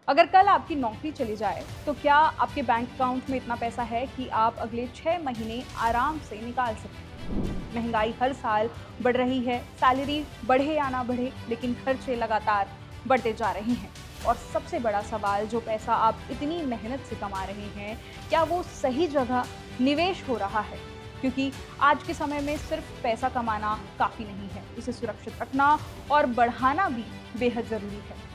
अगर कल आपकी नौकरी चली जाए तो क्या आपके बैंक अकाउंट में इतना पैसा है कि आप अगले 6 महीने आराम से निकाल सकें? महंगाई हर साल बढ़ रही है, सैलरी बढ़े या ना बढ़े, लेकिन खर्चे लगातार बढ़ते जा रहे हैं। और सबसे बड़ा सवाल, जो पैसा आप इतनी मेहनत से कमा रहे हैं, क्या वो सही जगह निवेश हो रहा है? क्योंकि आज के समय में सिर्फ पैसा कमाना काफ़ी नहीं है, उसे सुरक्षित रखना और बढ़ाना भी बेहद ज़रूरी है।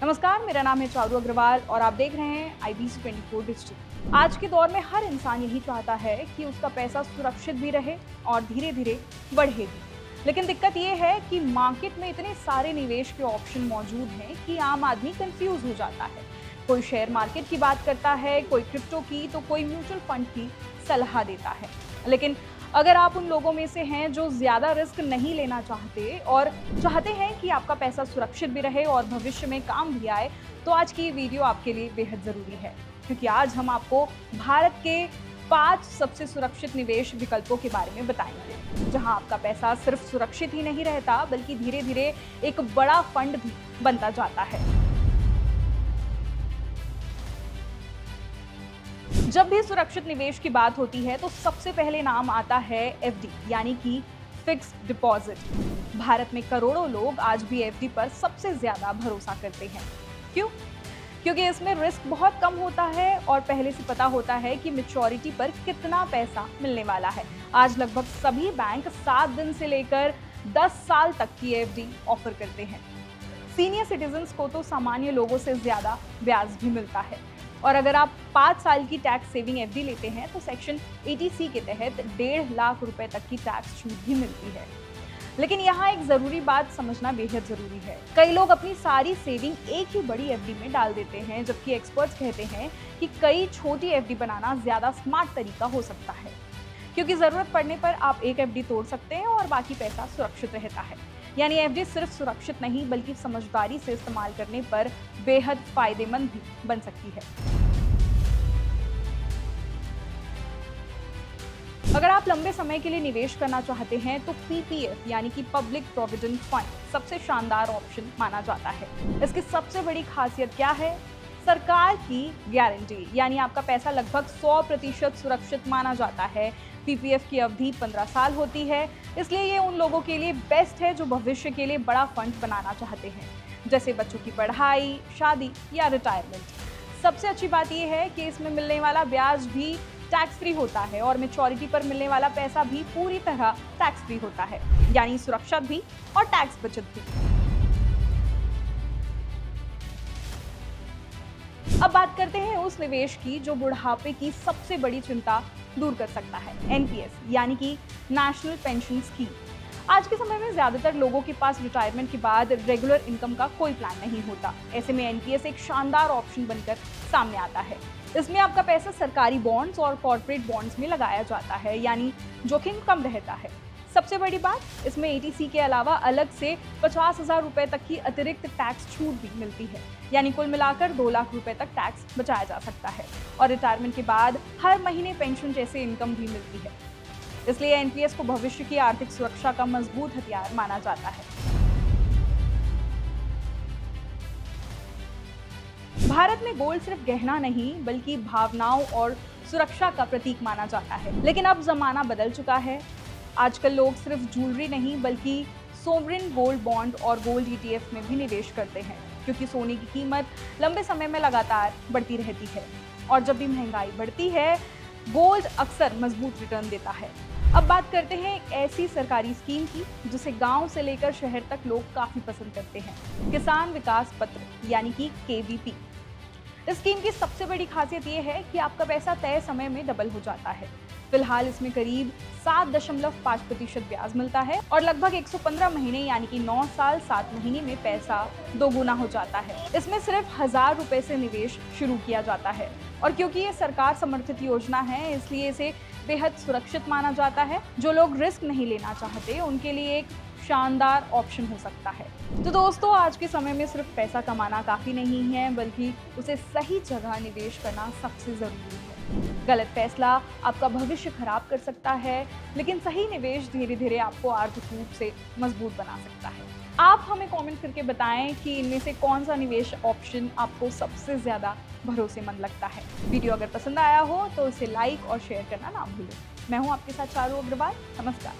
नमस्कार, मेरा नाम है चारू अग्रवाल और आप देख रहे हैं IBC 24 डिजिटल। आज के दौर में हर इंसान यही चाहता है कि उसका पैसा सुरक्षित भी रहे और धीरे धीरे बढ़े भी। लेकिन दिक्कत ये है कि मार्केट में इतने सारे निवेश के ऑप्शन मौजूद हैं कि आम आदमी कंफ्यूज हो जाता है। कोई शेयर मार्केट की बात करता है, कोई क्रिप्टो की, तो कोई म्यूचुअल फंड की सलाह देता है। लेकिन अगर आप उन लोगों में से हैं जो ज़्यादा रिस्क नहीं लेना चाहते और चाहते हैं कि आपका पैसा सुरक्षित भी रहे और भविष्य में काम भी आए, तो आज की ये वीडियो आपके लिए बेहद ज़रूरी है। क्योंकि आज हम आपको भारत के 5 सबसे सुरक्षित निवेश विकल्पों के बारे में बताएंगे, जहां आपका पैसा सिर्फ सुरक्षित ही नहीं रहता, बल्कि धीरे धीरे एक बड़ा फंड भी बनता जाता है। जब भी सुरक्षित निवेश की बात होती है तो सबसे पहले नाम आता है FD, यानी कि फिक्स्ड डिपॉजिट। भारत में करोड़ों लोग आज भी FD पर सबसे ज्यादा भरोसा करते हैं। क्यों? क्योंकि इसमें रिस्क बहुत कम होता है और पहले से पता होता है कि मैच्योरिटी पर कितना पैसा मिलने वाला है। आज लगभग सभी बैंक 7 दिन से लेकर 10 साल तक की FD ऑफर करते हैं। सीनियर सिटीजन्स को तो सामान्य लोगों से ज्यादा ब्याज भी मिलता है। और अगर आप 5 साल की टैक्स सेविंग FD लेते हैं तो सेक्शन 80C के तहत 1.5 लाख रुपए तक की टैक्स छूट भी मिलती है। लेकिन यहाँ एक ज़रूरी बात समझना बेहद ज़रूरी है। कई लोग अपनी सारी सेविंग एक ही बड़ी FD में डाल देते हैं, जबकि एक्सपर्ट्स कहते हैं कि कई छोटी FD बनाना ज़्यादा स्मार्ट तरीका हो सकता है। क्योंकि ज़रूरत पड़ने पर आप एक FD तोड़ सकते हैं और बाकी पैसा सुरक्षित रहता है। यानी FD सिर्फ सुरक्षित नहीं, बल्कि समझदारी से इस्तेमाल करने पर बेहद फायदेमंद भी बन सकती है। अगर आप लंबे समय के लिए निवेश करना चाहते हैं तो PPF यानी कि पब्लिक प्रोविडेंट फंड सबसे शानदार ऑप्शन माना जाता है। इसकी सबसे बड़ी खासियत क्या है? सरकार की गारंटी, यानी आपका पैसा लगभग 100% सुरक्षित माना जाता है। PPF की अवधि 15 साल होती है, इसलिए ये उन लोगों के लिए बेस्ट है जो भविष्य के लिए बड़ा फंड बनाना चाहते हैं, जैसे बच्चों की पढ़ाई, शादी या रिटायरमेंट। सबसे अच्छी बात यह है कि इसमें मिलने वाला ब्याज भी टैक्स फ्री होता है और मैच्योरिटी पर मिलने वाला पैसा भी पूरी तरह टैक्स फ्री होता है, यानी सुरक्षा भी और टैक्स बचत भी। अब बात करते हैं उस निवेश की जो बुढ़ापे की सबसे बड़ी चिंता दूर कर सकता है, NPS यानी कि नेशनल पेंशन स्कीम। आज के समय में ज्यादातर लोगों के पास रिटायरमेंट के बाद रेगुलर इनकम का कोई प्लान नहीं होता। ऐसे में NPS एक शानदार ऑप्शन बनकर सामने आता है। इसमें आपका पैसा सरकारी बॉन्ड्स और कॉर्पोरेट बॉन्ड्स में लगाया जाता है, यानी जोखिम कम रहता है। सबसे बड़ी बात, इसमें 80C के अलावा अलग से 50,000 रुपए तक की अतिरिक्त टैक्स छूट भी मिलती है, यानी कुल मिलाकर 2 लाख रुपए तक टैक्स बचाया जा सकता है। और रिटायरमेंट के बाद हर महीने पेंशन जैसे इनकम भी मिलती है। इसलिए NPS को भविष्य की आर्थिक सुरक्षा का मजबूत हथियार माना जाता है। भारत में गोल्ड सिर्फ गहना नहीं, बल्कि भावनाओं और सुरक्षा का प्रतीक माना जाता है। लेकिन अब जमाना बदल चुका है। आजकल लोग सिर्फ ज्वेलरी नहीं, बल्कि सोवरिन गोल्ड बॉन्ड और गोल्ड ETF में भी निवेश करते हैं, क्योंकि सोने की कीमत लंबे समय में लगातार बढ़ती रहती है और जब भी महंगाई बढ़ती है, गोल्ड अक्सर मजबूत रिटर्न देता है। अब बात करते हैं एक ऐसी सरकारी स्कीम की जिसे गांव से लेकर शहर तक लोग काफी पसंद करते हैं, किसान विकास पत्र यानी कि KVP। इस स्कीम की सबसे बड़ी खासियत ये है कि आपका पैसा तय समय में डबल हो जाता है। फिलहाल इसमें करीब 7.5% ब्याज मिलता है और लगभग 115 महीने यानी कि 9 साल 7 महीने में पैसा दोगुना हो जाता है। इसमें सिर्फ 1000 रुपए से निवेश शुरू किया जाता है और क्योंकि ये सरकार समर्थित योजना है, इसलिए इसे बेहद सुरक्षित माना जाता है। जो लोग रिस्क नहीं लेना चाहते, उनके लिए एक शानदार ऑप्शन हो सकता है। तो दोस्तों, आज के समय में सिर्फ पैसा कमाना काफ़ी नहीं है, बल्कि उसे सही जगह निवेश करना सबसे ज़रूरी है। गलत फैसला आपका भविष्य खराब कर सकता है, लेकिन सही निवेश धीरे धीरे आपको आर्थिक रूप से मजबूत बना सकता है। आप हमें कमेंट करके बताएं कि इनमें से कौन सा निवेश ऑप्शन आपको सबसे ज़्यादा भरोसेमंद लगता है। वीडियो अगर पसंद आया हो तो इसे लाइक और शेयर करना ना भूलें। मैं हूं आपके साथ चारू अग्रवाल। नमस्कार।